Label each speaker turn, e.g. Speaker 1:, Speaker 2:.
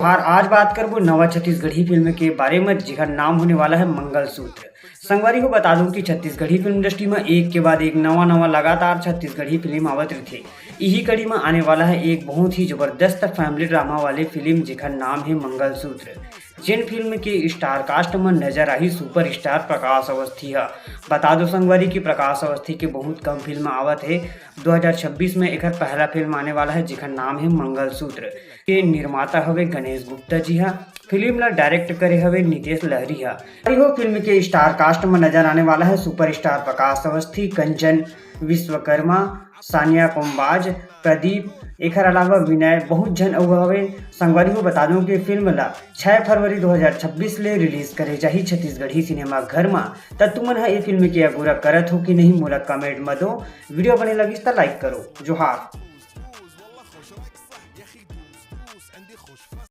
Speaker 1: और आज बात करबो नवा छत्तीसगढ़ी फिल्म के बारे में जेकर नाम होने वाला है मंगलसूत्र। संगवारी को बता दूं कि छत्तीसगढ़ी फिल्म इंडस्ट्री में एक के बाद एक नवा लगातार छत्तीसगढ़ी फिल्म आवत रही। यही कड़ी में आने वाला है एक बहुत ही जबरदस्त फैमिली ड्रामा वाले फिल्म जेकर नाम है मंगलसूत्र। जिन फिल्म के स्टार कास्ट में नजर आई सुपर स्टार प्रकाश अवस्थी है। बता दो संगवारी की प्रकाश अवस्थी के बहुत कम फिल्म आवत है। 2026 में एक पहला फिल्म आने वाला है जेकर नाम है मंगलसूत्र। के निर्माता हवे गणेश गुप्ता जी हा। फिल्म ला डायरेक्ट करे हवे नितेश लहरी हा। फिल्म के स्टार कास्ट में नजर आने वाला है सुपर स्टार प्रकाश अवस्थी, कंचन विश्वकर्मा, सानिया कुंबाज, प्रदीप, एकर अलावा विनय बहुत जन हवे। संगवारी को बता दूं कि फिल्म ला 6 फरवरी 2026 ले रिलीज करे जाही छत्तीसगढ़ी सिनेमा घर में। त तुमन है ये फिल्म के अगुरा करत हो कि नहीं मोला कमेंट में दो। वीडियो बने लगिस त लाइक करो। जोहार।